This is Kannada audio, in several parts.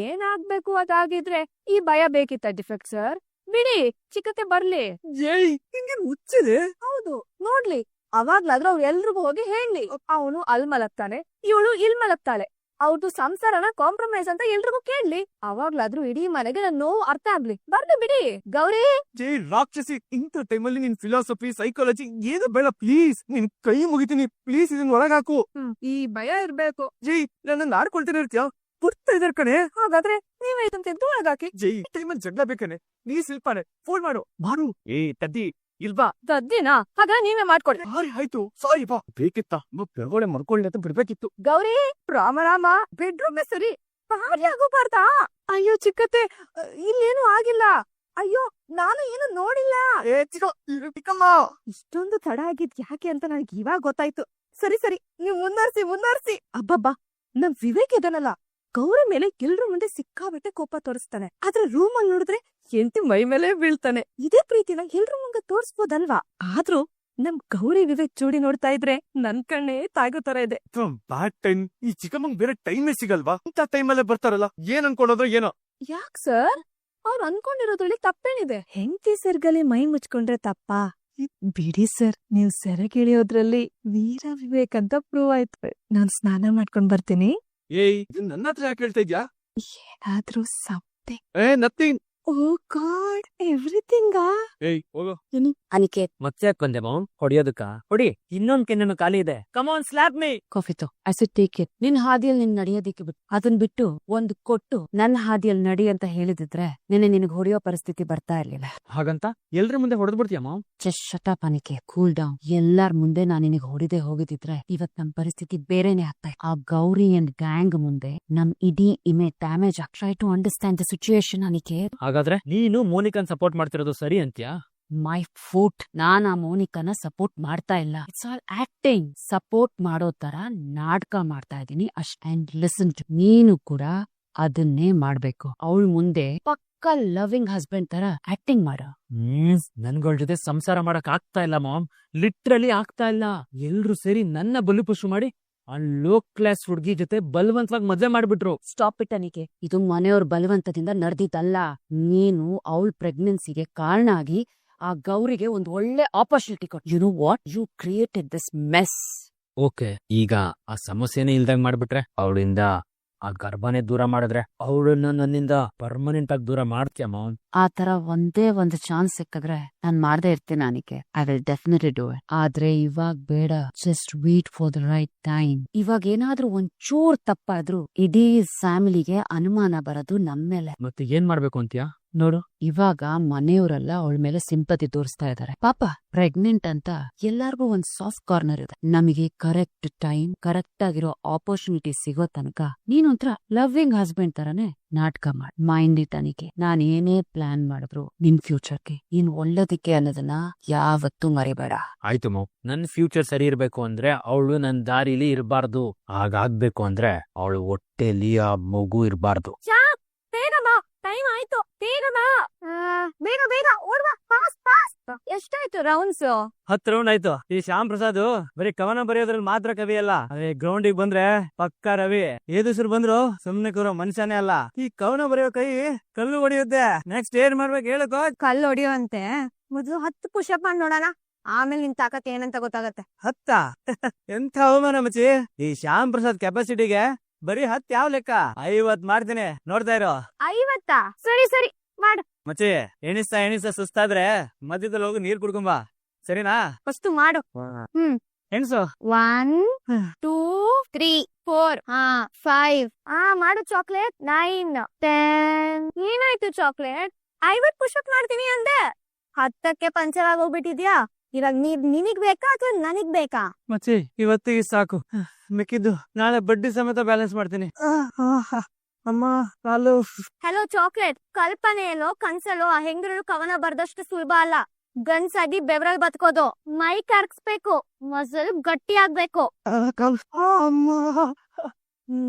ಏನಾಗ್ಬೇಕು ಅದಾಗಿದ್ರೆ ಈ ಭಯ ಬೇಕಿತ್ತ ಡಿಫೆಕ್ಟ್ ಸರ್. ಬಿಡಿ, ಚಿಕ್ಕತ್ತೆ ಬರ್ಲಿ. ಜೈ ಹಿಂಗೆ ಮುಚ್ಚಿದೆ. ಹೌದು, ನೋಡ್ಲಿ. ಅವಾಗ್ಲಾದ್ರೂ ಅವ್ರು ಎಲ್ರಿಗೂ ಹೋಗಿ ಹೇಳಿ, ಅವನು ಅಲ್ ಮಲಗ್ತಾನೆ, ಇವಳು ಇಲ್ ಮಲಗ್ತಾಳೆ, ಅವ್ರದ್ದು ಸಂಸಾರನ ಕಾಂಪ್ರಮೈಸ್ ಅಂತ ಎಲ್ರಿಗೂ ಕೇಳ್ಲಿ. ಅವಾಗ್ಲಾದ್ರೂ ಇಡೀ ಮನೆಗೆ ನನ್ ನೋವು ಅರ್ಥ ಆಗ್ಲಿ. ಬರ್ಲಿ ಬಿಡಿ. ಗೌರಿ, ಜೈ ರಾಕ್ಷಸಿ, ಇಂಥ ಟೈಮಲ್ಲಿ ನಿನ್ ಫಿಲಾಸಫಿ ಸೈಕಾಲಜಿ ಏನು ಬೇಡ ಪ್ಲೀಸ್. ನಿನ್ ಕೈ ಮುಗಿತೀನಿ ಪ್ಲೀಸ್, ಇದನ್ನ ಒಳಗಾಕು. ಈ ಭಯ ಇರ್ಬೇಕು. ಜೈ ನನ್ನ ಆಡ್ಕೊಳ್ತೇನೆ ಇರ್ತೀಯ, ಬರ್ತಾ ಇದಾರೆ ಕಣೆ. ಹಾಗಾದ್ರೆ ನೀವೇ ಇದನ್ನ ತೆಗ್ದು ಒಳಗಾಕಿ. ಜೈ ಟೈಮಲ್ಲಿ ಜಗಳ ಬೇಕನೆ, ನೀ ಶಿಲ್ಪಾನೆ ಫೋನ್ ಮಾಡು. ಏ ತದ್ದಿ ಇಲ್ವಾ? ತದ್ದಿನಾ? ಹಾಗ ನೀವೇ ಮಾಡ್ಕೊಡಿ. ಆಯ್ತು, ಸಾರಿ ಬಾ. ಬೇಕಿತ್ತ ಬೆಳಗೊಳೆ ಮರ್ಕೊಳ್ಳಿ ಅಂತ ಬಿಡ್ಬೇಕಿತ್ತು. ಗೌರಿ, ರಾಮ ಬೆಡ್ರೂಮ್ ಸರಿ ಭಾರಿ ಆಗೋಬಾರ್ದಾ? ಅಯ್ಯೋ ಚಿಕ್ಕತ್ತೆ, ಇಲ್ಲೇನು ಆಗಿಲ್ಲ. ಅಯ್ಯೋ, ನಾನು ಏನು ನೋಡಿಲ್ಲ. ಏ ಚಿಕ್ಕಮ್ಮ, ಇಷ್ಟೊಂದು ತಡ ಆಗಿದ್ ಯಾಕೆ ಅಂತ ನನಗೆ ಇವಾಗ ಗೊತ್ತಾಯ್ತು. ಸರಿ ನೀವ್ ಮುನ್ನರ್ಸಿ. ಅಬ್ಬಬ್ಬಾ, ನಮ್ ವಿವೇಕ್ ಇದನ್ನಲ್ಲ, ಗೌರಿ ಮೇಲೆ ಎಲ್ರ ಮುಂದೆ ಸಿಕ್ಕಾಬಿಟ್ಟೆ ಕೋಪ ತೋರಿಸ್ತಾನೆ. ಆದ್ರೆ ರೂಮ್ ಅಲ್ಲಿ ನೋಡಿದ್ರೆ ಎಂಟಿ ಮೈ ಮೇಲೆ ಬೀಳ್ತಾನೆ. ಇದೇ ಪ್ರೀತಿನ ಎಲ್ರ ಮುಂದೆ ತೋರ್ಸ್ಬೋದಲ್ವಾ? ಆದ್ರೂ ನಮ್ ಗೌರಿ ವಿವೇಕ್ ಜೋಡಿ ನೋಡ್ತಾ ಇದ್ರೆ ನನ್ ಕಣ್ಣೇ ತಾಗೋ ತರ ಇದೆ. Bad time. ಈ ಚಿಕ್ಕಮ್ಮಂಗ್ ಬೇರೆ ಟೈಮೇ ಸಿಗಲ್ವಾ? ಇಂಥ ಟೈಮಲ್ಲೇ ಬರ್ತಾರಲ್ಲ, ಏನ್ ಅನ್ಕೊಳ್ಳೋದು ಏನೋ. ಯಾಕ್ ಸರ್? ಅವ್ರು ಅನ್ಕೊಂಡಿರೋದ್ರಲ್ಲಿ ತಪ್ಪೇನಿದೆ? ಹೆಂಡತಿ ಸೆರ್ಗಲಿ ಮೈ ಮುಚ್ಕೊಂಡ್ರೆ ತಪ್ಪಾ? ಬಿಡಿ ಸರ್, ನೀವ್ ಸೆರಗಿಳಿಯೋದ್ರಲ್ಲಿ ವೀರ ವಿವೇಕ್ ಅಂತ ಪ್ರೂವ್ ಆಯ್ತು. ನಾನ್ ಸ್ನಾನ ಮಾಡ್ಕೊಂಡ್ ಬರ್ತೀನಿ. ಏಯ್, ಇದು ನನ್ನ ಹತ್ರ ಯಾಕೆ ಹೇಳ್ತಾ ಇದ್ಯಾ? ಏನಾದ್ರೂ ನಥಿಂಗ್. ಓ ಗಾಡ್, ಎವ್ರಿಥಿಂಗಾ? ಏಯ್ ಹೋಗೋ. ಅನಿಕೇತ್, ಮತ್ತೆ ಕೊಂದೆ ಮಾಮ್ ಹೊಡಿಯೋದಕ್ಕ? ಹೊಡಿ, ಇನ್ನೊಂದ್ ಕೆನ್ನನು ಖಾಲಿ ಇದೆ. Come on, slap me. Coffee ತೋ. I said take it. ನಿನ್ ಹಾದಿಯಲ್ಲಿ ನಿನ್ ನಡೆಯೋದಿಕ್ಕೆ ಬಿಟ್ಟು ಅದನ್ ಬಿಟ್ಟು ಒಂದು ಕೊಟ್ಟು ನನ್ನ ಹಾದಿಯಲ್ಲಿ ನಡಿ ಅಂತ ಹೇಳಿದಿದ್ರೆ ನಿನಗ್ ಹೊಡೆಯೋ ಪರಿಸ್ಥಿತಿ ಬರ್ತಾ ಇರ್ಲಿಲ್ಲ. ಹಾಗಂತ ಎಲ್ರ ಮುಂದೆ ಹೊಡೆದ್ ಬಿಡ್ತೀಯ ಮಾಮ್? ಜಸ್ಟ್ ಶಟ್ ಅಪ್ ಅನಿಕೆ, ಕೂಲ್ ಡೌನ್. ಎಲ್ಲಾರ್ ಮುಂದೆ ನಾನ್ ನಿನಗ್ ಹೊಡಿದೆ ಹೋಗಿದ್ರೆ ಇವತ್ ನಮ್ ಪರಿಸ್ಥಿತಿ ಬೇರೆನೆ ಆಗ್ತಾ ಇತ್ತು. ಆ ಗೌರಿ ಅಂಡ್ ಗ್ಯಾಂಗ್ ಮುಂದೆ ನಮ್ ಇಡೀ image damage. Try to understand the situation ಅನಿಕೆ. ಹಾಗಾದ್ರೆ ನೀನು ಮೋನಿಕನ್ ಸಪೋರ್ಟ್ ಮಾಡ್ತಿರೋದು ಸರಿ ಅಂತ್ಯಾ? ಮೈ ಫುಟ್, ನಾನ್ ಆ ಮೋನಿಕನ ಸಪೋರ್ಟ್ ಮಾಡ್ತಾ ಇಲ್ಲ. It's all acting. ಸಪೋರ್ಟ್ ಮಾಡೋ ತರ ನಾಟಕ ಮಾಡ್ತಾ ಇದೀನಿ ಅಷ್ಟೇ. ಅಂಡ್ ಲಿಸನ್ ಟು, ನೀನು ಕೂಡ ಅದನ್ನೇ ಮಾಡ್ಬೇಕು. ಅವಳ ಮುಂದೆ ಪಕ್ಕ ಲವಿಂಗ್ ಹಸ್ಬೆಂಡ್ ತರ ಆಕ್ಟಿಂಗ್ ಮಾಡ. ನನ್ಗಳ ಜೊತೆ ಸಂಸಾರ ಮಾಡಕ್ ಆಗ್ತಾ ಇಲ್ಲ ಮಾಮ್, ಲಿಟ್ರಲಿ ಆಗ್ತಾ ಇಲ್ಲ. ಎಲ್ರು ಸೇರಿ ನನ್ನ ಬಲಿಪುಷು ಮಾಡಿ ಆ ಲೋ ಕ್ಲಾಸ್ ಹುಡ್ಗಿ ಜೊತೆ ಬಲವಂತವಾಗಿ ಮದ್ವೆ ಮಾಡ್ಬಿಟ್ರು. ಸ್ಟಾಪ್ ಇಟ್ ಅನಿಕೆ, ಇದು ಮನೆಯವ್ರ ಬಲವಂತದಿಂದ ನಡೆದಿದ್ದಲ್ಲ. ನೀನು ಅವಳ ಪ್ರೆಗ್ನೆನ್ಸಿಗೆ ಕಾರಣ ಆಗಿ ಆ ಗೌರಿಗೆ ಒಂದು ಒಳ್ಳೆ ಆಪರ್ಚುನಿಟಿ ಕೊಟ್ಟು. You know what, you created this mess. Okay, ಈಗ ಆ ಸಮಸ್ಯೆನೇ ಇಲ್ದಂಗ್ ಮಾಡ್ಬಿಟ್ರೆ, ಅವಳಿಂದ ಆ ಗರ್ಭನೇ ದೂರ ಮಾಡಿದ್ರೆ, ಅವಳನ್ನ ನನ್ನಿಂದ ಪರ್ಮನೆಂಟ್ ಆಗಿ ದೂರ ಮಾಡ್ತೀಯ ಮಾಮ್? ಆ ತರ ಒಂದೇ ಒಂದು ಚಾನ್ಸ್ ಸಿಕ್ಕಿದ್ರೆ ನಾನ್ ಮಾಡ್ದೇ ಇರ್ತೀನಿ ಅನಿಕೆ. I will definitely do it. ಆದ್ರೆ ಇವಾಗ ಬೇಡ. Just wait for the right time. ಇವಾಗ ಏನಾದ್ರೂ ಒಂದ್ ಚೂರ್ ತಪ್ಪಾದ್ರೂ ಇಡೀ ಫ್ಯಾಮಿಲಿಗೆ ಅನುಮಾನ ಬರೋದು ನಮ್ಮೇಲೆ. ಮತ್ತೆ ಏನ್ ಮಾಡ್ಬೇಕು ಅಂತೀಯಾ? ನೋಡು, ಇವಾಗ ಮನೆಯವರೆಲ್ಲ ಅವಳ ಮೇಲೆ ಸಿಂಪತಿ ತೋರಿಸ್ತಾ ಇದಾರೆ. ಪಾಪ ಪ್ರೆಗ್ನೆಂಟ್ ಅಂತ ಎಲ್ಲಾರ್ಗೂ ಒಂದ್ ಸಾಫ್ಟ್ ಕಾರ್ನರ್ ಇದೆ. ನಮಗೆ ಕರೆಕ್ಟ್ ಟೈಮ್, ಕರೆಕ್ಟ್ ಆಗಿರೋ ಆಪರ್ಚುನಿಟಿ ಸಿಗೋ ತನಕ ನೀನೊಂಥರ ಲವ್ವಿಂಗ್ ಹಸ್ಬೆಂಡ್ ತರನೇ ನಾಟಕ ಮಾಡ್. ಮೈಂಡ್ ಇಟ್ ಅನಿಕೆ, ನಾನ್ ಏನೇ ಪ್ಲಾನ್ ಮಾಡಿದ್ರು ನಿನ್ ಫ್ಯೂಚರ್ಗೆ ನೀನ್ ಒಳ್ಳೇದಕ್ಕೆ ಅನ್ನೋದನ್ನ ಯಾವತ್ತೂ ಮರಿಬೇಡ. ಆಯ್ತು ಮೌ, ನನ್ ಫ್ಯೂಚರ್ ಸರಿ ಇರ್ಬೇಕು ಅಂದ್ರೆ ಅವಳು ನನ್ ದಾರಿಲಿ ಇರಬಾರ್ದು. ಹಾಗಾಗ್ಬೇಕು ಅಂದ್ರೆ ಅವಳು ಹೊಟ್ಟೆಲಿ ಆ ಮಗು ಇರಬಾರ್ದು. ಟೈಮ್ ಆಯ್ತು, ಬೇಗ ಓಡುವ, ಫಾಸ್ಟ್ ಫಾಸ್ಟ್. ಎಷ್ಟಾಯ್ತು ರೌಂಡ್ಸ್? 10 ರೌಂಡ್ ಆಯ್ತು. ಈ ಶ್ಯಾಮ್ ಪ್ರಸಾದ್ ಬರೀ ಕವನ ಬರೆಯೋದ್ರಲ್ಲಿ ಮಾತ್ರ ಕವಿ ಅಲ್ಲ, ಅದೇ ಗ್ರೌಂಡಿಗೆ ಬಂದ್ರೆ ಪಕ್ಕಾ ರವಿ. ಏದುಸರು ಬಂದ್ರು ಸುಮ್ನೆ ಕೂರೋ ಮನುಷ್ಯನೇ ಅಲ್ಲ. ಈ ಕವನ ಬರೆಯೋ ಕೈ ಕಲ್ಲು ಹೊಡಿಯುತ್ತೆ. ನೆಕ್ಸ್ಟ್ ಏನ್ ಮಾಡ್ಬೇಕು ಹೇಳು ಕೋಚ್? ಕಲ್ಲು ಹೊಡಿಯುವಂತೆ ಮೊದ್ಲು 10 ಪುಷಪ್ ಮಾಡಿ ನೋಡೋಣ, ಆಮೇಲೆ ನಿನ್ ತಾಕತ್ ಏನಂತ ಗೊತ್ತಾಗತ್ತೆ. 10? ಎಂಥ ಅವಮಾನ ಮಚ್ಚಿ. ಈ ಶ್ಯಾಮ್ ಪ್ರಸಾದ್ ಕೆಪಾಸಿಟಿಗೆ ಬರೀ 10 ಯಾವ ಲೆಕ್ಕ? 50 ಮಾಡ್ತೀನಿ, ನೋಡ್ತಾ ಇರೋ. 50? ಸರಿ ಮಾಡು ಮಚ್ಚಿ. ಎಣಿಸ್ತಾ ಸುಸ್ತಾದ್ರೆ ಮಧ್ಯದಲ್ಲಿ ಹೋಗಿ ನೀರ್ ಕುಡ್ಕೊಂಬ, ಸರಿನಾ? ಫಸ್ಟ್ ಮಾಡು. ಎಣ್ಸು. 1 2 3 4 5. ಮಾಡು ಚಾಕ್ಲೇಟ್. 9 10. ಏನಾಯ್ತು ಚಾಕ್ಲೇಟ್? 50 ಪುಷಪ್ ಮಾಡ್ತೀನಿ ಅಂದೆ, 10ಕ್ಕೆ ಪಂಚರ್ ಆಗೋಗ್ಬಿಟ್ಟಿದ್ಯಾ. ಇವಾಗ ನಿನಗ್ ಬೇಕಾ ಅಥವಾ ನನಗ್ ಬೇಕಾ? ಮಚ್ಚಿ, ಇವತ್ತಿಗೆ ಸಾಕು, ಮಿಕ್ಕಿದ್ದು ನಾಳೆ ಬಡ್ಡಿ ಸಮೇತ ಬ್ಯಾಲೆನ್ಸ್ ಮಾಡ್ತೀನಿ. ಅಮ್ಮ ಕಾಲು. ಹಲೋ ಚಾಕ್ಲೇಟ್, ಕಲ್ಪನೆಯಲ್ಲೋ ಕನ್ಸಲ್ಲೋ ಆ ಹೆಂಗರು ಕವನ ಬರ್ದಷ್ಟು ಸುಲಭ ಅಲ್ಲ. ಗನ್ಸಾಗಿ ಬೆವರಲ್ಲಿ ಬದುಕೋದು. ಮೈ ಕರ್ಗಿಸ್ಬೇಕು, ಮಸಲ್ ಗಟ್ಟಿ ಆಗ್ಬೇಕು.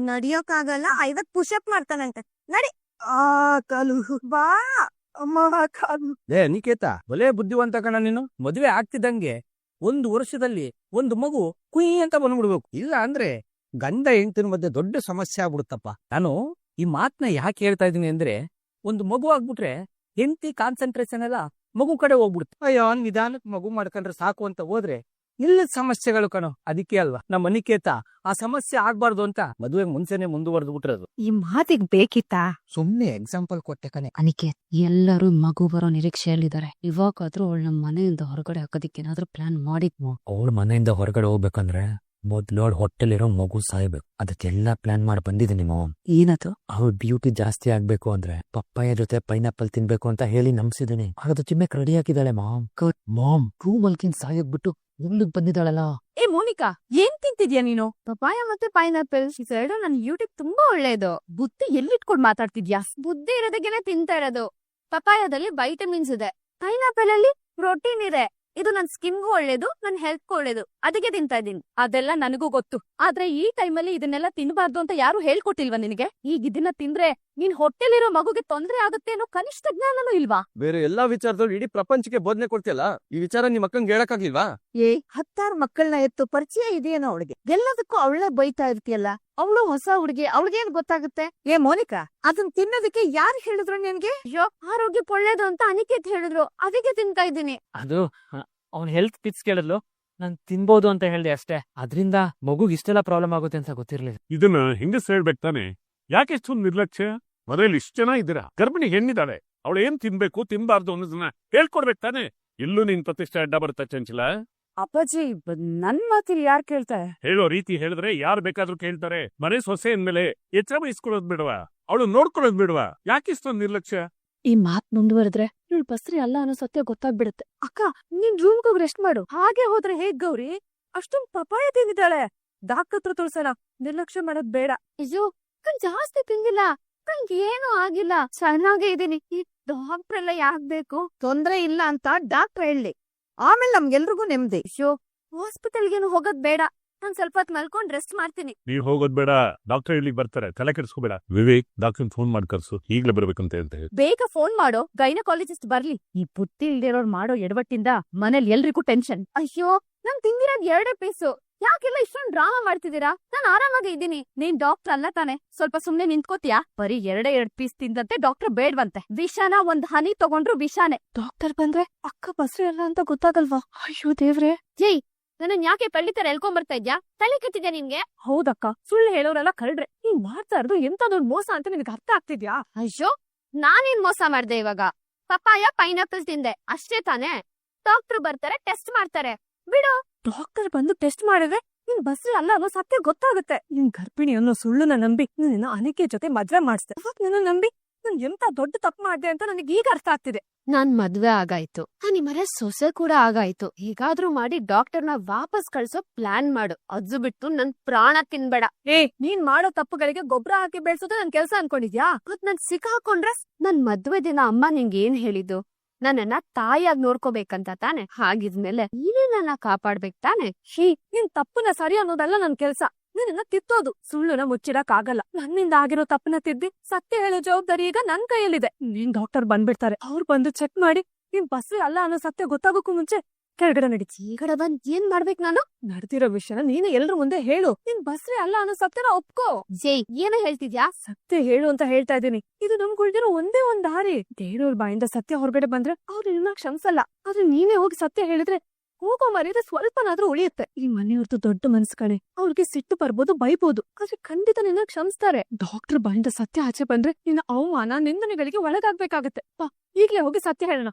ನಡಿಯೋಕಾಗಲ್ಲ, 50 ಪುಷಪ್ ಮಾಡ್ತಾನಂತೆ. ನಡಿ. ಕಾಲು ಬಾ. ನಿಕೇತ, ಬಲೇ ಬುದ್ಧಿವಂತ ಕಣ ನೀನು. ಮದುವೆ ಆಗ್ತಿದ್ದಂಗೆ 1 ವರ್ಷದಲ್ಲಿ ಒಂದು ಮಗು ಕುಯ್ ಅಂತ ಬಂದ್ಬಿಡ್ಬೇಕು. ಇಲ್ಲ ಅಂದ್ರೆ ಗಂಡ ಹೆಂಡತಿನ ಮಧ್ಯೆ ದೊಡ್ಡ ಸಮಸ್ಯೆ ಆಗ್ಬಿಡುತ್ತಪ್ಪ. ನಾನು ಈ ಮಾತನ್ನ ಯಾಕೆ ಹೇಳ್ತಾ ಇದೀನಿ ಅಂದ್ರೆ, ಒಂದು ಮಗು ಆಗ್ಬಿಟ್ರೆ ಹೆಂಡತಿ ಕಾನ್ಸಂಟ್ರೇಷನ್ ಎಲ್ಲ ಮಗು ಕಡೆ ಹೋಗ್ಬಿಡುತ್ತೆ. ಅಯ್ಯೋ ನಿಧಾನಕ್ಕೆ ಮಗು ಮಾಡ್ಕೊಂಡ್ರೆ ಸಾಕು ಅಂತ ಹೋದ್ರೆ ಇಲ್ಲದ ಸಮಸ್ಯೆಗಳು ಕಣೋ. ಅದಕ್ಕೆ ಅಲ್ವಾ ನಮ್ಮ ಅನಿಕೇತ ಆ ಸಮಸ್ಯೆ ಆಗ್ಬಾರ್ದು ಅಂತ ಮದುವೆ ಮುಂಚೆನೆ ಮುಂದುವರೆದು ಬಿಟ್ರದು. ಈ ಮಾತಿಗ್ ಬೇಕಿತ್ತಾ? ಸುಮ್ನೆ ಎಕ್ಸಾಂಪಲ್ ಕೊಟ್ಟೆ ಕಣೆ. ಅನಿಕೇತ್, ಎಲ್ಲರೂ ಮಗು ಬರೋ ನಿರೀಕ್ಷೆಯಲ್ಲಿದ್ದಾರೆ. ಇವಾಗಾದ್ರೂ ಅವಳ ನಮ್ಮ ಮನೆಯಿಂದ ಹೊರಗಡೆ ಹಾಕೋದಿಕ್ಕೆ ಏನಾದ್ರೂ ಪ್ಲಾನ್ ಮಾಡಿದ್ಮೋ? ಅವಳ ಮನೆಯಿಂದ ಹೊರಗಡೆ ಹೋಗ್ಬೇಕಂದ್ರೆ ಮೊದ್ಲು ಅವಳ ಹೊಟ್ಟೆಲಿರೋ ಮಗು ಸಾಯ್ಬೇಕು. ಅದಕ್ಕೆಲ್ಲ ಪ್ಲಾನ್ ಮಾಡಿ ಬಂದಿದ್ದೀನಿ ಮಾಮ್. ಏನದು? ಅವಳ ಬ್ಯೂಟಿ ಜಾಸ್ತಿ ಆಗ್ಬೇಕು ಅಂದ್ರೆ ಪಪ್ಪಾಯ ಜೊತೆ ಪೈನಾಪಲ್ ತಿನ್ಬೇಕು ಅಂತ ಹೇಳಿ ನಂಬಿಸಿದೀನಿ. ಹಾಗಾದ್ರೆ ಚಿಮ್ಮಕ್ ರೆಡಿ ಹಾಕಿದಾಳೆ ಮಾಮ್. ಮಾಮ್, ರೂಮಲ್ಕಿನ್ ಸಾಯೋಗ್ಬಿಟ್ಟು ಇಲ್ಲಿಗ್ ಬಂದಿದ್ದಾಳಲ್ಲ. ಏ ಮೋನಿಕಾ, ಏನ್ ತಿಂತಿದ್ಯಾ ನೀನು? ಪಪಾಯ ಮತ್ತೆ ಪೈನಾಪಲ್ ಎರಡು ನನ್ ಯೂಟ್ಯೂಬ್ ತುಂಬಾ ಒಳ್ಳೇದು. ಬುದ್ಧಿ ಎಲ್ಲಿಟ್ಕೊಂಡ್ ಮಾತಾಡ್ತಿದ್ಯಾ? ಬುದ್ಧಿ ಇರೋದಕ್ಕೇನೆ ತಿಂತಾ ಇರೋದು. ಪಪಾಯದಲ್ಲಿ ವೈಟಮಿನ್ಸ್ ಇದೆ, ಪೈನಾಪಲ್ ಅಲ್ಲಿ ಪ್ರೋಟೀನ್ ಇದೆ. ಇದು ನನ್ ಸ್ಕಿನ್ಗೂ ಒಳ್ಳೇದು, ನನ್ ಹೆಲ್ತ್ಗೂ ಒಳ್ಳೇದು. ಅದಕ್ಕೆ ತಿಂತಾ ಇದೀನಿ. ಅದೆಲ್ಲ ನನಗೂ ಗೊತ್ತು. ಆದ್ರೆ ಈ ಟೈಮಲ್ಲಿ ಇದನ್ನೆಲ್ಲ ತಿನ್ಬಾರ್ದು ಅಂತ ಯಾರು ಹೇಳ್ಕೊಟ್ಟಿಲ್ವಾ ನಿನಗೆ? ಈಗ ಇದನ್ನ ತಿಂದ್ರೆ ನೀನ್ ಹೊಟ್ಟೆಲಿರೋ ಮಗುಗೆ ತೊಂದ್ರೆ ಆಗುತ್ತೆ ಅನ್ನೋ ಕನಿಷ್ಠ ಜ್ಞಾನನೂ ಇಲ್ವಾ? ಬೇರೆ ಎಲ್ಲಾ ವಿಚಾರದಲ್ಲೂ ಇಡೀ ಪ್ರಪಂಚಕ್ಕೆ ಬೋಧನೆ ಕೊಡ್ತಿಯಲ್ಲ, ಈ ವಿಚಾರ ನಿಮ್ ಅಕ್ಕಂಗೆ ಹೇಳಕ್ಕಾಗ್ಲಿಲ್ವಾ? 10 ಮಕ್ಕಳನ್ನ ಎತ್ತು ಪರಿಚಯ ಇದೆಯೇನೋ ಅವಳಿಗೆ. ಎಲ್ಲದಕ್ಕೂ ಅವಳೇ ಬೈತಾ ಇರ್ತೀಯಲ್ಲ. ಅವಳು ಹೊಸ ಹುಡುಗಿ, ಅವಳಿಗೇನ್ ಗೊತ್ತಾಗುತ್ತೆ? ಮೋನಿಕಾ, ಅದನ್ನ ತಿನ್ನೋದಕ್ಕೆ ಯಾರು ಹೇಳಿದ್ರು ನಿನ್ಗೆ? ಅಯ್ಯೋ, ಆರೋಗ್ಯಕ್ಕೆ ಒಳ್ಳೇದು ಅಂತ ಅನಿಕೇತ್ ಹೇಳಿದ್ರು, ಅದಕ್ಕೆ ತಿಂತಾ ಇದ್ದೀನಿ. ಅದು ಅವ್ನ್ ಹೆಲ್ತ್ ಟಿಪ್ಸ್ ಕೇಳಿದ್ಲು, ನಾನ್ ತಿನ್ಬೋದು ಅಂತ ಹೇಳ್ದೆ ಅಷ್ಟೇ. ಅದ್ರಿಂದ ಮಗುಗ್ ಇಷ್ಟೆಲ್ಲ ಪ್ರಾಬ್ಲಮ್ ಆಗುತ್ತೆ ಅಂತ ಗೊತ್ತಿರ್ಲಿಲ್ಲ. ಇದನ್ನ ಹೆಂಗಸ್ ಹೇಳ್ಬೇಕು ತಾನೆ? ಯಾಕೆ ಇಷ್ಟೊಂದು ನಿರ್ಲಕ್ಷ್ಯ? ಮನೇಲಿ ಇಷ್ಟು ಜನ ಇದ್ದೀರಾ, ಗರ್ಭಿಣಿ ಹೆಣ್ಣಿದ್ದಾಳೆ, ಅವಳು ಏನ್ ತಿನ್ಬೇಕು ತಿನ್ಬಾರ್ದು ಅನ್ನೋದನ್ನ ಹೇಳ್ಕೊಡ್ಬೇಕು ತಾನೆ. ಇಲ್ಲೂ ನಿನ್ ಪ್ರತಿಷ್ಠೆ ಅಡ್ಡ ಬರುತ್ತೆ ಚಂಚಲ. ಅಪ್ಪಾಜಿ, ನನ್ ಮಾತಿಲ್ ಯಾರ್ ಕೇಳ್ತಾರೆ? ಹೇಳೋ ರೀತಿ ಹೇಳಿದ್ರೆ ಯಾರು ಬೇಕಾದ್ರೂ ಕೇಳ್ತಾರೆ. ಮನೆ ಸೊಸೆ ಅಂದ್ಮೇಲೆ ಎಚ್ಚರ ವಹಿಸ್ಕೊಳ್ಳೋದ್ ಬಿಡವಾ? ಅವಳು ನೋಡ್ಕೊಳ್ಳೋದ್ ಬಿಡವಾ? ಯಾಕೆ ಇಷ್ಟೊಂದು ನಿರ್ಲಕ್ಷ್ಯ? ಈ ಮಾತ್ ಮುಂದುವರೆದ್ರೆ ಇವಳು ಬಸ್ರಿ ಅಲ್ಲ ಅನ್ನೋ ಸತ್ಯ ಗೊತ್ತಾಗ್ಬಿಡುತ್ತೆ. ಅಕ್ಕ, ನೀನ್ ರೂಮ್ಗೆ ಹೋಗಿ ರೆಸ್ಟ್ ಮಾಡು. ಹಾಗೆ ಹೋದ್ರೆ ಹೇಗ್ ಗೌರಿ? ಅಷ್ಟೊಂದ್ ಪಪಾಯ ತಿಂದಿದ್ದಾಳೆ. ಡಾಕ್ಟರ್ ಹತ್ರ ತೋರ್ಸೋಣ. ನಿರ್ಲಕ್ಷ್ಯ ಮಾಡೋದ್ ಬೇಡ. ಅಯ್ಯೋ, ಕಣ್ ಜಾಸ್ತಿ ತಿಂದಿಲ್ಲ, ಕಣ್ಗೆ ಏನೂ ಆಗಿಲ್ಲ, ಚೆನ್ನಾಗೇ ಇದೀನಿ. ಈ ಡಾಕ್ಟರ್ ಎಲ್ಲ ಯಾಕ್ ಬೇಕು? ತೊಂದ್ರೆ ಇಲ್ಲ ಅಂತ ಡಾಕ್ಟರ್ ಹೇಳಿ, ಆಮೇಲೆ ನಮ್ಗೆಲ್ರಿಗೂ ನೆಮ್ಮದಿ. ಅಯ್ಯೋ, ಹಾಸ್ಪಿಟಲ್ಗೇನು ಹೋಗೋದ್ ಬೇಡ. ನಾನ್ ಸ್ವಲ್ಪ ಹೊತ್ತು ಮಲ್ಕೊಂಡ್ ರೆಸ್ಟ್ ಮಾಡ್ತೀನಿ. ನೀವ್ ಹೋಗೋದ್ ಬೇಡ, ಡಾಕ್ಟರ್ ಇಲ್ಲಿಗೆ ಬರ್ತಾರೆ, ತಲೆ ಕೆಡಿಸ್ಕೋಬೇಡ. ವಿವೇಕ್, ಡಾಕ್ಟರ್ ಫೋನ್ ಮಾಡಿ ಕರ್ಸು, ಈಗ್ಲೇ ಬರ್ಬೇಕಂತ ಅಂತ ಹೇಳಿ. ಬೇಗ ಫೋನ್ ಮಾಡೋ, ಗೈನಕಾಲಜಿಸ್ಟ್ ಬರ್ಲಿ. ಈ ಬುದ್ಧಿ ಇಲ್ದಿರೋರ್ ಮಾಡೋ ಎಡವಟ್ಟಿಂದ ಮನೇಲಿ ಎಲ್ರಿಗೂ ಟೆನ್ಷನ್. ಅಯ್ಯೋ, ನಾನ್ ತಿಂದಿರೋದ್ 2 ಪೀಸು. ಯಾಕೆಲ್ಲ ಇಷ್ಟೊಂದ್ ಡ್ರಾಮಾ ಮಾಡ್ತಿದ್ದೀರಾ? ನಾನ್ ಆರಾಮಾಗಿ ಇದ್ದೀನಿ. ನೀನ್ ಡಾಕ್ಟರ್ ಅಲ್ಲ ತಾನೆ? ಸ್ವಲ್ಪ ಸುಮ್ನೆ ನಿಂತ್ಕೋತಿಯಾ? ಬರೀ 2 ಪೀಸ್ ತಿಂದಂತೆ ಡಾಕ್ಟರ್ ಬೇಡ್ವಂತೆ. ವಿಷಾನ ಒಂದ್ ಹನಿ ತಗೊಂಡ್ರು ವಿಷಾನೆ. ಡಾಕ್ಟರ್ ಬಂದ್ರೆ ಅಕ್ಕ ಬಸ್ರಿ ಅಲ್ಲ ಅಂತ ಗೊತ್ತಾಗಲ್ವಾ? ಅಯ್ಯೋ ದೇವ್ರೆ. ಜೈ, ನನ್ನ ಯಾಕೆ ಪಳ್ಳಿತರ ಎಳ್ಕೊಂಬರ್ತಾ ಇದ್ಯಾ? ತಲೆ ಕೆಟ್ಟಿದ್ಯಾ ನಿನ್ಗೆ? ಹೌದಕ್ಕ, ಸುಳ್ಳು ಹೇಳೋರೆಲ್ಲ ಕಳ್ರೆ. ನೀನ್ ಮಾಡ್ತಾ ಇರೋದು ಎಂತ ದೊಡ್ಡ ಮೋಸ ಅಂತ ನಿನ್ಗೆ ಅರ್ಥ ಆಗ್ತಿದ್ಯಾ? ಅಯ್ಯೋ, ನಾನೇನ್ ಮೋಸ ಮಾಡ್ದೆ ಇವಾಗ? ಪಪಾಯ ಪೈನಾಪಲ್ ತಿಂದೆ ಅಷ್ಟೇ ತಾನೇ? ಡಾಕ್ಟರ್ ಬರ್ತಾರೆ, ಟೆಸ್ಟ್ ಮಾಡ್ತಾರೆ, ಬಿಡು. ಡಾಕ್ಟರ್ ಬಂದು ಟೆಸ್ಟ್ ಮಾಡಿದ್ರೆ ನಿನ್ ಬಸ್ರಿ ಅಲ್ಲ ಅನ್ನೋ ಸತ್ಯ ಗೊತ್ತಾಗುತ್ತೆ. ನಿನ್ ಗರ್ಭಿಣಿ ಅನ್ನೋ ಸುಳ್ಳುನ ನಂಬಿ ನಿನ್ನ ಅನಿಕೆ ಜೊತೆ ಮದ್ವೆ ಮಾಡಿಸ್ದೆ. ನನ್ನ ನಂಬಿ ನಾನ್ ಎಂತ ದೊಡ್ಡ ತಪ್ಪು ಮಾಡ್ದೆ ಅಂತ ನನಗೆ ಈಗ ಅರ್ಥ ಆಗ್ತಿದೆ. ನಾನ್ ಮದ್ವೆ ಆಗಾಯ್ತು, ನಾನ್ ಮನೆ ಸೊಸೆ ಕೂಡ ಆಗಾಯ್ತು. ಹೇಗಾದ್ರೂ ಮಾಡಿ ಡಾಕ್ಟರ್ನ ವಾಪಸ್ ಕಳ್ಸೋ ಪ್ಲಾನ್ ಮಾಡು. ಅದು ಬಿಟ್ಟು ನನ್ ಪ್ರಾಣ ತಿನ್ಬೇಡ. ನೀನ್ ಮಾಡೋ ತಪ್ಪುಗಳಿಗೆ ಗೊಬ್ಬರ ಹಾಕಿ ಬೆಳ್ಸೋದು ನನ್ ಕೆಲ್ಸ ಅನ್ಕೊಂಡಿದ್ಯಾ? ಮತ್ ನಾನ್ ಸಿಕ್ಕಾಕೊಂಡ್ರೆ? ನನ್ ಮದ್ವೆ ದಿನ ಅಮ್ಮ ನಿಂಗೆ ಏನ್ ಹೇಳಿದ್ದು? ನನ್ನನ್ನ ತಾಯಿಯಾಗಿ ನೋಡ್ಕೋಬೇಕಂತ ತಾನೆ? ಹಾಗಿದ್ಮೇಲೆ ನೀನೇ ನನ್ನ ಕಾಪಾಡ್ಬೇಕ್ ತಾನೆ? ನಿನ್ ತಪ್ಪನ ಸರಿ ಅನ್ನೋದಲ್ಲ ನನ್ ಕೆಲ್ಸ. ನಿನ್ನ ತಿತ್ತೋದು. ಸುಳ್ಳುನ ಮುಚ್ಚಿಡಕ್ ಆಗಲ್ಲ. ನನ್ನಿಂದ ಆಗಿರೋ ತಪ್ಪನ ತಿದ್ದಿ ಸತ್ಯ ಹೇಳೋ ಜವಾಬ್ದಾರಿ ಈಗ ನನ್ ಕೈಯಲ್ಲಿದೆ. ನೀನ್ ಡಾಕ್ಟರ್ ಬಂದ್ಬಿಡ್ತಾರೆ. ಅವ್ರು ಬಂದು ಚೆಕ್ ಮಾಡಿ ನಿನ್ ಬಸ್ರಿ ಅಲ್ಲ ಅನ್ನೋ ಸತ್ಯ ಗೊತ್ತಾಗೋಕ್ಕೂ ಮುಂಚೆ ಕೆಳಗಡೆ ನಡೀತಿ. ಈ ಕಡೆ ಬಂದ್ ಏನ್ ಮಾಡ್ಬೇಕು ನಾನು? ನಡೆದಿರೋ ವಿಷಯನ ನೀನು ಎಲ್ರ ಮುಂದೆ ಹೇಳು. ನಿನ್ ಬಸ್ರಿ ಅಲ್ಲ ಅನ್ನೋ ಸತ್ಯನ ಒಪ್ಕೋ. ಜೈ, ಏನೋ ಹೇಳ್ತಿದ್ಯಾ? ಸತ್ಯ ಹೇಳು ಅಂತ ಹೇಳ್ತಾ ಇದೀನಿ. ಇದು ನಮ್ಗುಳ್ದಿರೋ ಒಂದೇ ಒಂದ್ ದಾರಿ. ದೇವ್ರ ಬಾಯಿಂದ ಸತ್ಯ ಹೊರಗಡೆ ಬಂದ್ರೆ ಅವ್ರು ನಿನ್ನ ಕ್ಷಮಿಸಲ್ಲ. ಆದ್ರೆ ನೀನೇ ಹೋಗಿ ಸತ್ಯ ಹೇಳಿದ್ರೆ ಹೋಗೋ ಮರ್ಯಾದೆ ಸ್ವಲ್ಪನಾದ್ರೂ ಉಳಿಯುತ್ತೆ. ಈ ಮನೆಯವ್ರದ್ದು ದೊಡ್ಡ ಮನ್ಸ್ ಕಣೆ. ಅವ್ರಿಗೆ ಸಿಟ್ಟು ಬರ್ಬೋದು, ಬೈಬೋದು, ಆದ್ರೆ ಖಂಡಿತ ನಿನ್ನ ಕ್ಷಮಿಸ್ತಾರೆ. ಡಾಕ್ಟರ್ ಬಾಯಿಂದ ಸತ್ಯ ಆಚೆ ಬಂದ್ರೆ ನಿನ್ನ ಅವಮಾನ ನಿಂದನೆಗಳಿಗೆ ಒಳಗಾಗ್ಬೇಕಾಗತ್ತೆ. ಈಗ್ಲೇ ಹೋಗಿ ಸತ್ಯ ಹೇಳೋಣ.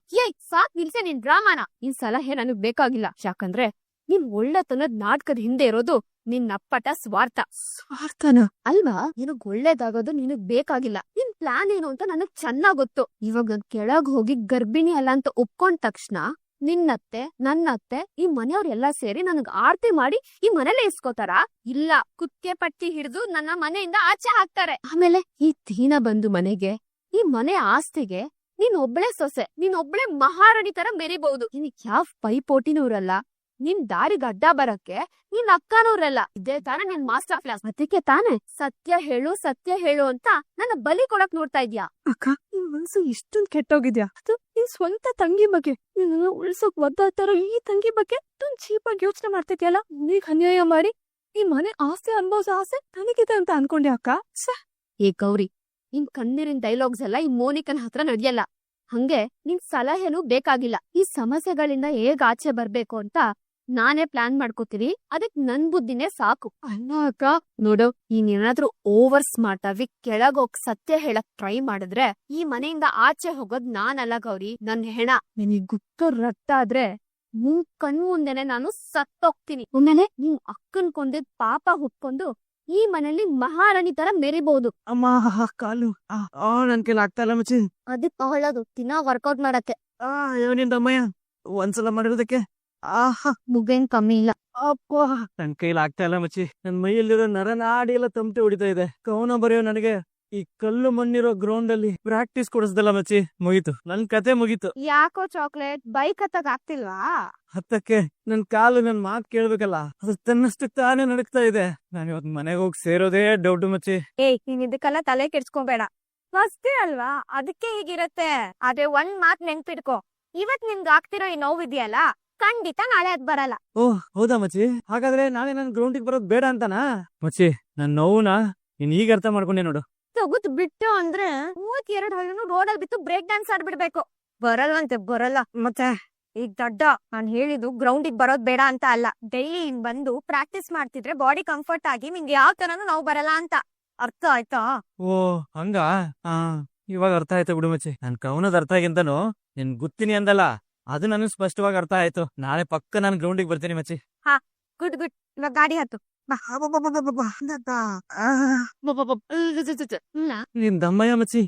ಸಾಕ್ ನಿಲ್ಸೆ ನಿನ್ ಡ್ರಾಮಾನ. ಈ ಸಲಹೆ ನನಗ್ ಬೇಕಾಗಿಲ್ಲ. ಯಾಕಂದ್ರೆ ನಿನ್ ಒಳ್ಳೆತನದ ನಾಟಕದ ಹಿಂದೆ ಇರೋದು ನಿನ್ ಅಪ್ಪಟ ಸ್ವಾರ್ಥ. ಸ್ವಾರ್ಥನ ಅಲ್ವಾ? ನಿನಗ್ ಒಳ್ಳೇದಾಗೋದು ನಿನಗ್ ಬೇಕಾಗಿಲ್ಲ. ನಿನ್ ಪ್ಲಾನ್ ಏನು ಅಂತ ನನಗ್ ಚೆನ್ನಾಗ್ ಗೊತ್ತು. ಇವಾಗ ನಾನ್ ಕೆಳಗ್ ಹೋಗಿ ಗರ್ಭಿಣಿ ಅಲ್ಲ ಅಂತ ಒಪ್ಕೊಂಡ ತಕ್ಷಣ ನಿನ್ನತ್ತೆ, ನನ್ನತ್ತೆ, ಈ ಮನೆಯವ್ರೆಲ್ಲಾ ಸೇರಿ ನನಗ್ ಆರ್ತಿ ಮಾಡಿ ಈ ಮನೇಲೆ ಇಸ್ಕೋತಾರ? ಇಲ್ಲ, ಕುತ್ತೆ ಪಟ್ಟಿ ಹಿಡಿದು ನನ್ನ ಮನೆಯಿಂದ ಆಚೆ ಹಾಕ್ತಾರೆ. ಆಮೇಲೆ ಈ ದೀನ ಬಂದು ಮನೆಗೆ, ಈ ಮನೆ ಆಸ್ತಿಗೆ ನೀನ್ ಒಬ್ಳೆ ಸೊಸೆ, ನೀನ್ ಒಬ್ಳೆ ಮಹಾರಾಣಿ ತರ ಮೆರಿಬಹುದು. ನಿನಗ್ ಯಾವ ಪೈಪೋಟಿನೂ ಇರಲ್ಲ. ನಿನ್ ದಾರಿಗ್ ಅಡ್ಡ ಬರಕ್ಕೆ ನಿನ್ ಅಕ್ಕನವ್ರಲ್ಲ. ಇದೇ ತಾನೇ ನಿನ್ ಮಾಸ್ಟರ್ ಕ್ಲಾಸ್. ಅದಕ್ಕೆ ತಾನೇ ಸತ್ಯ ಹೇಳು, ಸತ್ಯ ಹೇಳು ಅಂತ ನನ್ನ ಬಲಿ ಕೊಡಕ್ ನೋಡ್ತಾ ಇದ್ಯಾ? ಅಕ್ಕ, ನಿನ್ ಮನ್ಸು ಇಷ್ಟೊಂದ್ ಕೆಟ್ಟೋಗಿದ್ಯಾ? ಅದು ನಿನ್ ಸ್ವಂತ ತಂಗಿ ಬಗ್ಗೆ, ನಿನ್ನ ಉಳ್ಸೋಕ್ ಒದ್ದಾಡ್ತಾರೋ ಈ ತಂಗಿ ಬಗ್ಗೆ ಚೀಪಾಗಿ ಯೋಚನೆ ಮಾಡ್ತಿದ್ಯಲ್ಲ. ನೀಗ್ ಅನ್ಯಾಯ ಮಾಡಿ ಈ ಮನೆ ಆಸ್ತಿ ಅನ್ಭವಿಸೋ ಆಸೆ ನನಗಿದೆ ಅಂತ ಅನ್ಕೊಂಡೆ ಅಕ್ಕ. ಏ ಗೌರಿ, ನಿನ್ ಕಣ್ಣೀರಿನ ಡೈಲಾಗ್ಸ್ ಎಲ್ಲ ಈ ಮೋನಿಕನ್ ಹತ್ರ ನಡೆಯಲ್ಲ. ಹಂಗೆ ನಿನ್ ಸಲಹೆನೂ ಬೇಕಾಗಿಲ್ಲ. ಈ ಸಮಸ್ಯೆಗಳಿಂದ ಹೇಗ್ ಆಚೆ ಬರ್ಬೇಕು ಅಂತ ನಾನೇ ಪ್ಲಾನ್ ಮಾಡ್ಕೋತೀನಿ. ಅದಕ್ ನನ್ ಬುದ್ಧಿನೇ ಸಾಕು. ಅಲ್ಲ ಅಕ್ಕ, ನೋಡು, ನೀನೇನಾದ್ರೂ ಓವರ್ ಸ್ಮಾರ್ಟ್ ಆಗಿ ಕೆಳಗೋಗ್ ಸತ್ಯ ಹೇಳಕ್ ಟ್ರೈ ಮಾಡಿದ್ರೆ ಈ ಮನೆಯಿಂದ ಆಚೆ ಹೋಗೋದ್ ನಾನಲ್ಲ ಗೌರಿ, ನನ್ ಹೆಣ. ನಿನಗ್ ಗುಪ್ತ ರಕ್ತ ಆದ್ರೆ ನಿನ್ ಕಣ್ ಮುಂದೆನೆ ನಾನು ಸತ್ತೋಗ್ತೀನಿ. ಒಮ್ಮೆಲೆ ನಿನ್ ಅಕ್ಕನ್ ಕೊಂದಿದ್ ಪಾಪ ಹುಟ್ಕೊಂಡು ಈ ಮನೇಲಿ ಮಹಾರಾಣಿ ತರ ಮೆರಿಬಹುದು. ಅಮ್ಮ ಕಾಲು ನನ್ ಕೈಲಿ ಆಗ್ತಾ ಇಲ್ಲ ಮಚ್ಚಿ. ಅದಕ್ ಹೇಳೋದು ದಿನ ವರ್ಕೌಟ್ ಮಾಡಕ್ಕೆ. ನಿನ್ ಅಮ್ಮಯ್ಯ ಒಂದ್ಸಲ ಮಾಡಿರೋದಕ್ಕೆ ಮುಗೇನ್ ಕಮ್ಮಿ ಇಲ್ಲ. ಅಪ್ಪ ನನ್ ಕೈಲಿ ಆಗ್ತಾ ಇಲ್ಲ ಮಚ್ಚಿ. ನನ್ ಮೈಯಲ್ಲಿರೋ ನರನಾಡಿ ಎಲ್ಲ ತಮಟೆ ಹೊಡಿತಾ ಇದೆ. ಕವನ ಬರೆಯೋ ನನಗೆ ಈ ಕಲ್ಲು ಮಣ್ಣಿರೋ ಗ್ರೌಂಡ್ ಅಲ್ಲಿ ಪ್ರಾಕ್ಟೀಸ್ ಕೊಡಿಸ್ದಲ್ಲ ಮಚ್ಚಿ. ಮುಗೀತು, ನನ್ ಕತೆ ಮುಗೀತು. ಯಾಕೋ ಚಾಕ್ಲೇಟ್ ಬೈಕ್ ಹತ್ತಕ್ ಆಗ್ತಿಲ್ವಾ? ಹತ್ತಕ್ಕೆ ನನ್ ಕಾಲು ನನ್ ಮಾತ್ ಕೇಳ್ಬೇಕಲ್ಲ, ಅದು ತನ್ನಷ್ಟಕ್ಕೆ ತಾನೇ ನಡಕ್ತಾ ಇದೆ. ನಾನು ಇವತ್ ಮನೆಗೆ ಹೋಗಿ ಸೇರೋದೇ ಡೌಟ್ ಮಚ್ಚಿ. ನೀನ್ ಇದಕ್ಕೆಲ್ಲ ತಲೆ ಕೆಡ್ಸ್ಕೊಬೇಡ. ಫಸ್ಟೇ ಅಲ್ವಾ, ಅದಕ್ಕೆ ಹೀಗಿರತ್ತೆ. ಆದ್ರೆ ಒಂದ್ ಮಾತ್ ನೆನ್ಪಿಡ್ಕೊ, ಇವತ್ ನಿನ್ಗೆ ಆಗ್ತಿರೋ ಈ ನೋವಿದ್ಯಲ್ಲ, ಖಂಡಿತ ನಾಳೆ ಅದ್ ಬರಲ್ಲ. ಓಹ್ ಹೌದಾ ಮಚ್ಚಿ? ಹಾಗಾದ್ರೆ ನಾಳೆ ನನ್ ಗ್ರೌಂಡಿಗೆ ಬರೋದ್ ಬೇಡ ಅಂತಾನಾ? ಮಚ್ಚಿ, ನನ್ ನೋವುನ ನೀನ್ ಈಗ ಅರ್ಥ ಮಾಡ್ಕೊಂಡೆ ನೋಡು. ತಗುದ್ ಬಿಟ್ಟು ಅಂದ್ರೆ 32 ಹಳ್ಳಿನೂ ರೋಡಲ್ಲಿ ಬಿತ್ತು ಬ್ರೇಕ್ ಡ್ಯಾನ್ಸ್ ಆಡ್ಬಿಡ್ಬೇಕು. ಬರಲ್ವಂತೆ, ಬರಲ್ಲ. ಮತ್ತೆ ಈಗ ದೊಡ್ಡ ನಾನ್ ಹೇಳಿದ್ದು ಗ್ರೌಂಡಿಗೆ ಬರೋದ್ ಬೇಡ ಅಂತ ಅಲ್ಲ. ಡೈಲಿ ಹಿಂಗ್ ಬಂದು ಪ್ರಾಕ್ಟೀಸ್ ಮಾಡ್ತಿದ್ರೆ ಬಾಡಿ ಕಂಫರ್ಟ್ ಆಗಿ ನಿಂಗೆ ಯಾವ ತರನು ನೋವು ಬರಲ್ಲ ಅಂತ. ಅರ್ಥ ಆಯ್ತಾ? ಓ ಹಂಗ? ಇವಾಗ ಅರ್ಥ ಆಯ್ತು ಬಿಡು ಮಚ್ಚಿ. ನನ್ ಕವನದ ಅರ್ಥ ಆಗಿಂತಾನು ನಿನ್ ಗುತ್ತೀನಿ ಅಂದಲ್ಲ, ಅದು ನನಗೆ ಸ್ಪಷ್ಟವಾಗಿ ಅರ್ಥ ಆಯ್ತು. ನಾಳೆ ಪಕ್ಕ ನಾನು ಗ್ರೌಂಡಿಗೆ ಬರ್ತೀನಿ ಮಚ್ಚಿ. Good good. ಇವಾಗ ಗಾಡಿ ಹತ್ತು. ನಿನ್ ದಮ್ಮಯ್ಯ ಮಚ್ಚಿ.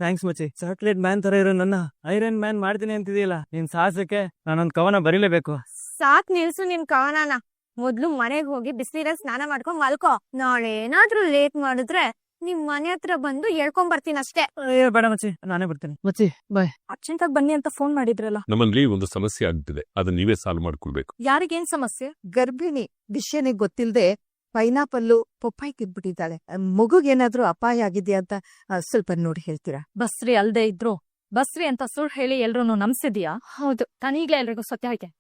ಥ್ಯಾಂಕ್ಸ್ ಮಚ್ಚಿ. ಚಾಕ್ಲೇಟ್ ಮ್ಯಾನ್ ತರ ಇರೋ ನನ್ನ ಐರನ್ ಮ್ಯಾನ್ ಮಾಡ್ತೀನಿ ಅಂತಿದೀಯಲ್ಲ, ನಿನ್ ಸಾಹಸಕ್ಕೆ ನಾನೊಂದ್ ಕವನ ಬರೀಲೇಬೇಕು. ಸಾಕ್ ನಿಲ್ಸು ನಿನ್ ಕವನನ. ಮೊದ್ಲು ಮನೆಗ್ ಹೋಗಿ ಬಿಸಿನೀರಲ್ಲಿ ಸ್ನಾನ ಮಾಡ್ಕೊಂಡ್ ಮಲ್ಕೋ. ನಾಳೆ ಏನಾದ್ರೂ ಲೇಟ್ ಮಾಡಿದ್ರೆ ನಿಮ್ ಮನೆ ಹತ್ರ ಬಂದು ಹೇಳ್ಕೊಂಡ್ ಬರ್ತೀನಿ ಅಷ್ಟೇ. ಬೇಡ ಮಚ್ಚಿ, ನಾನೇ ಬರ್ತೀನಿ ಮಚ್ಚಿ. ಬಾಯ್. ಅರ್ಜೆಂಟಾಗ್ ಬನ್ನಿ ಅಂತ ಫೋನ್ ಮಾಡಿದ್ರಲ್ಲ. ನಮ್ಮಲ್ಲಿ ಒಂದು ಸಮಸ್ಯೆ ಆಗ್ತಿದೆ, ಅದನ್ನ ನೀವೇ ಸಾಲ್ವ್ ಮಾಡ್ಕೊಳ್ಬೇಕು. ಯಾರಿಗೇನ್ ಸಮಸ್ಯೆ? ಗರ್ಭಿಣಿ ವಿಷಯನೇ ಗೊತ್ತಿಲ್ಲದೆ ಪೈನಾಪಲ್ಲು ಪಪ್ಪಾಯಿ ತಿದ್ಬಿಟ್ಟಿದ್ದಾಳೆ. ಮಗುಗೇನಾದ್ರೂ ಅಪಾಯ ಆಗಿದ್ಯಾ ಅಂತ ಸ್ವಲ್ಪ ನೋಡಿ ಹೇಳ್ತೀರಾ? ಬಸ್ರಿ ಅಲ್ದೇ ಇದ್ರು ಬಸ್ರಿ ಅಂತ ಸುಳ್ಳು ಹೇಳಿ ಎಲ್ರು ನಂಬ್ಸಿದ್ಯಾ? ಹೌದು, ತಾನೀಗ್ಲೇ ಎಲ್ರಿಗೂ ಸತ್ಯ ಐತೆ.